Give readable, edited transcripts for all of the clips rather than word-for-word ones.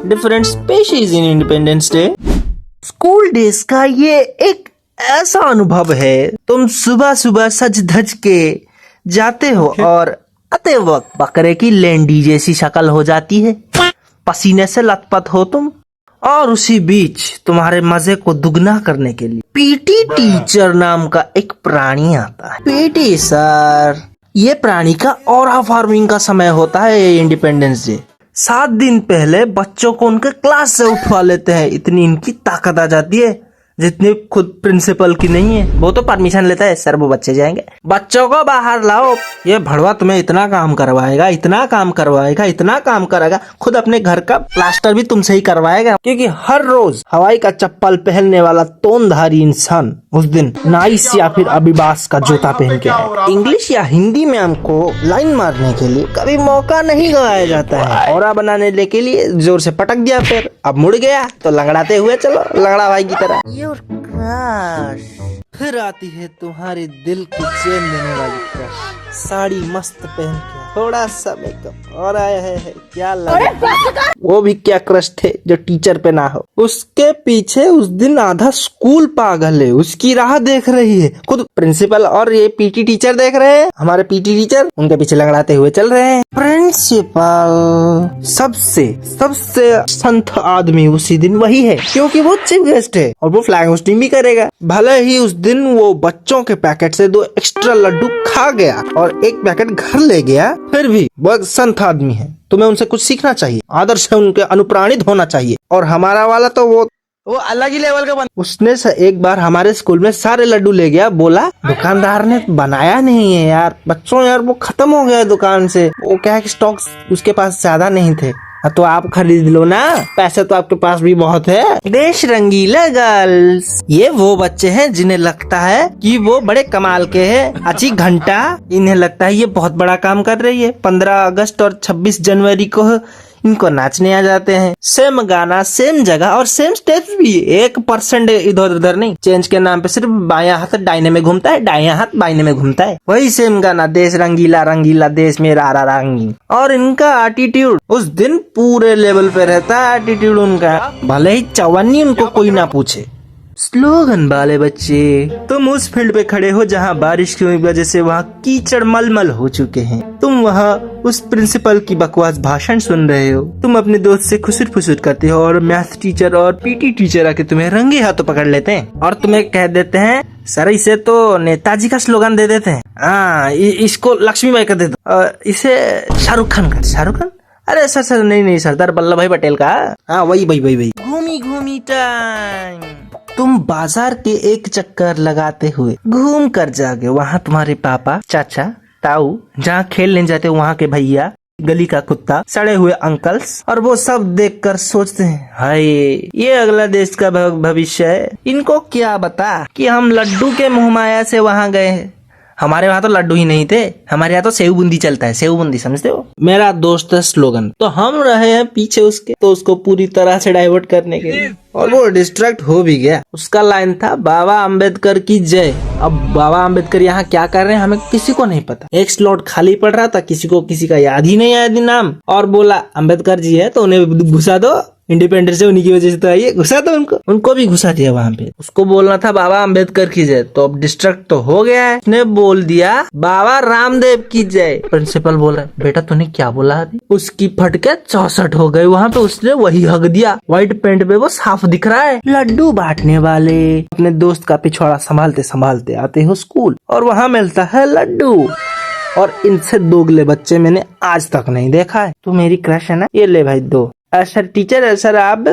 different species in Independence Day. School days का ये एक ऐसा अनुभव है, तुम सुबह सुबह सज धज के जाते हो और आते वक्त बकरे की लेंडी जैसी शक्ल हो जाती है, पसीने से लथपथ हो तुम, और उसी बीच तुम्हारे मजे को दुगना करने के लिए पीटी टीचर नाम का एक प्राणी आता है। पीटी सर, ये प्राणी का ऑरा फार्मिंग का समय होता है इंडिपेंडेंस डे। 7 दिन पहले बच्चों को उनके क्लास से उठवा लेते हैं, इतनी इनकी ताकत आ जाती है जितनी खुद प्रिंसिपल की नहीं है। वो तो परमिशन लेता है, सर वो बच्चे जाएंगे, बच्चों को बाहर लाओ, ये भड़वा तुम्हें इतना काम करवाएगा, इतना काम करवाएगा, इतना काम करेगा, खुद अपने घर का प्लास्टर भी तुमसे ही करवाएगा, क्योंकि हर रोज हवाई का चप्पल पहनने वाला तोंदधारी इंसान उस दिन नाइस या फिर अबिबास का जूता पहन के आए। इंग्लिश या हिंदी में हमको लाइन मारने के लिए कभी मौका नहीं गवाया जाता है। औरा बनाने के लिए जोर से पटक दिया, फिर अब मुड़ गया तो लंगड़ाते हुए चलो, लंगड़ा भाई की तरह। योर क्रश, फिर आती है तुम्हारे दिल की चैन देने वाली क्रश, साड़ी मस्त पहन के, थोड़ा सा मेकअप और आया है क्या लगा। वो भी क्या क्रश थे जो टीचर पे ना हो। उसके पीछे उस दिन आधा स्कूल पागल है, उसकी राह देख रही है, खुद प्रिंसिपल और ये पीटी टीचर देख रहे हैं, हमारे पीटी टीचर उनके पीछे लंगड़ाते हुए चल रहे हैं। प्रिंसिपल सबसे संत आदमी उसी दिन वही है, क्योंकि वो चीफ गेस्ट है और वो फ्लैग होस्टिंग भी करेगा। भले ही उस दिन वो बच्चों के पैकेट से 2 एक्स्ट्रा लड्डू खा गया और 1 पैकेट घर ले गया, फिर भी वो संत आदमी है, तुम्हें उनसे कुछ सीखना चाहिए, आदर्श से उनके अनुप्राणित होना चाहिए। और हमारा वाला तो वो अलग ही लेवल का उसने एक बार हमारे स्कूल में सारे लड्डू ले गया, बोला दुकानदार ने बनाया नहीं है यार, बच्चों यार वो खत्म हो गया दुकान से, वो क्या है कि स्टॉक उसके पास ज्यादा नहीं थे, तो आप खरीद लो ना, पैसे तो आपके पास भी बहुत है। देश रंगीला गर्ल्स, ये वो बच्चे हैं जिन्हें लगता है कि वो बड़े कमाल के हैं। अच्छी घंटा, इन्हें लगता है ये बहुत बड़ा काम कर रही है। 15 अगस्त और 26 जनवरी को इनको नाचने आ जाते हैं, सेम गाना, सेम जगह और सेम स्टेप्स भी, 1% इधर उधर नहीं। चेंज के नाम पे सिर्फ बायां हाथ दाहिने में घूमता है, दायां हाथ बाइने में घूमता है, वही सेम गाना, देश रंगीला रंगीला देश में रारा रंगी। और इनका एटीट्यूड उस दिन पूरे लेवल पे रहता है, एटीट्यूड उनका, भले ही चवन्नी उनको कोई ना पूछे। स्लोगन वाले बच्चे, तुम उस फील्ड पे खड़े हो जहाँ बारिश की वजह से वहाँ कीचड़ मलमल हो चुके हैं, तुम वहाँ उस प्रिंसिपल की बकवास भाषण सुन रहे हो, तुम अपने दोस्त से खुसुर फुसुर करते हो और मैथ टीचर और पीटी टीचर आके तुम्हें रंगे हाथों पकड़ लेते हैं और तुम्हें कह देते हैं सर इसे तो नेताजी का स्लोगन दे देते हैं, हाँ इसको लक्ष्मीबाई का दे दो, इसे शाहरुख खान का। शाहरुख खान? अरे सर नहीं सरदार वल्लभ भाई पटेल का, हाँ वही। घूमी घूमी टाइम, तुम बाजार के एक चक्कर लगाते हुए घूम कर जागे, वहाँ तुम्हारे पापा, चाचा, ताऊ, जहाँ खेलने जाते वहाँ के भैया, गली का कुत्ता, सड़े हुए अंकल्स, और वो सब देखकर सोचते हैं हाय ये अगला देश का भविष्य है, इनको क्या बता कि हम लड्डू के मुहमाया से वहाँ गए हैं। हमारे वहाँ तो लड्डू ही नहीं थे, हमारे यहाँ तो सेव बूंदी चलता है, सेव बूंदी समझते हो, मेरा दोस्त है स्लोगन, तो हम रहे हैं पीछे उसके, तो उसको पूरी तरह से डाइवर्ट करने के लिए, और वो डिस्ट्रैक्ट हो भी गया। उसका लाइन था बाबा अम्बेडकर की जय। अब बाबा अम्बेडकर यहाँ क्या कर रहे हैं हमें किसी को नहीं पता, एक स्लॉट खाली पड़ रहा था, किसी का याद ही नहीं आया नाम, और बोला अम्बेडकर जी है तो उन्हें घुसा दो, इंडिपेंडेंस उन्हीं की वजह से तो आई है, घुसा दो उनको भी घुसा दिया वहाँ पे। उसको बोलना था बाबा अम्बेडकर की जय, तो अब डिस्ट्रैक्ट तो हो गया है, उसने बोल दिया बाबा रामदेव की जय। प्रिंसिपल बोला बेटा तूने क्या बोला अभी? उसकी फटके 64 हो गए वहाँ पे, उसने वही हक दिया, व्हाइट पेंट पे वो साफ दिख रहा है। लड्डू बांटने वाले अपने दोस्त का पिछवाड़ा संभालते आते हो स्कूल, और वहाँ मिलता है लड्डू, और इनसे दोगले बच्चे मैंने आज तक नहीं देखा है। तू मेरी क्रश है ना, ये ले भाई दो। सर टीचर, सर आप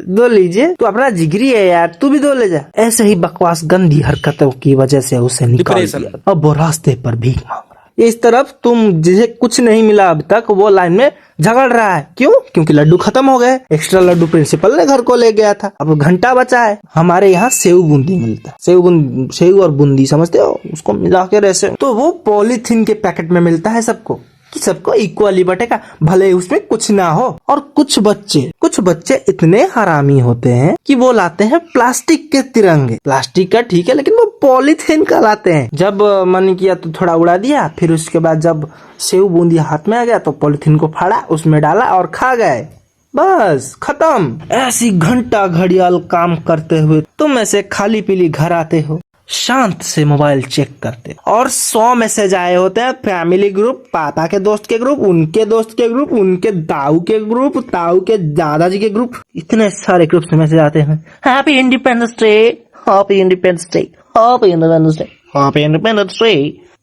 2 लीजिए, तू अपना जिगरी है यार, तू भी 2 ले जा। ऐसे ही बकवास गंदी हरकतों की वजह से उसे निकाल दिया, अब वो रास्ते पर भीख मांग रहा है। इस तरफ तुम जिसे कुछ नहीं मिला अब तक, वो लाइन में झगड़ रहा है, क्यों? क्योंकि लड्डू खत्म हो गए, एक्स्ट्रा लड्डू प्रिंसिपल ने घर को ले गया था, अब घंटा बचा है। हमारे यहाँ सेव बूंदी मिलता है, सेव और बूंदी समझते हो, उसको मिला के ऐसे, तो वो पॉलीथीन के पैकेट में मिलता है सबको, कि सबको इक्वली बटेगा, भले उसमें कुछ ना हो। और कुछ बच्चे इतने हरामी होते हैं कि वो लाते हैं प्लास्टिक के तिरंगे, प्लास्टिक का ठीक है लेकिन वो पॉलीथीन का लाते हैं। जब मन किया तो थोड़ा उड़ा दिया, फिर उसके बाद जब सेव बूंदी हाथ में आ गया तो पॉलीथीन को फाड़ा, उसमें डाला और खा गए। बस खत्म। ऐसी घंटा घड़ियाल काम करते हुए तुम ऐसे खाली पीली घर आते हो, शांत से मोबाइल चेक करते हो और 100 मैसेज आए होते हैं। फैमिली ग्रुप, पापा के दोस्त के ग्रुप, उनके दोस्त के ग्रुप, उनके दाऊ के ग्रुप, ताऊ के दादाजी के ग्रुप, इतने सारे ग्रुप से मैसेज आते हैं। Happy independence day, happy independence day, happy independence day, happy independence day.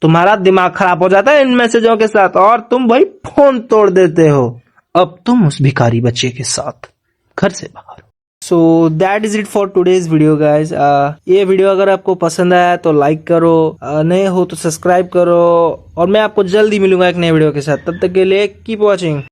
तुम्हारा दिमाग खराब हो जाता है इन मैसेजों के साथ और तुम भाई फोन तोड़ देते हो। अब तुम उस भिखारी बच्चे के साथ घर से बाहर। So that is it for today's video guys. ये वीडियो अगर आपको पसंद आया तो लाइक करो, नए हो तो सब्सक्राइब करो और मैं आपको जल्दी मिलूंगा एक नए वीडियो के साथ। तब तक के लिए कीप वॉचिंग।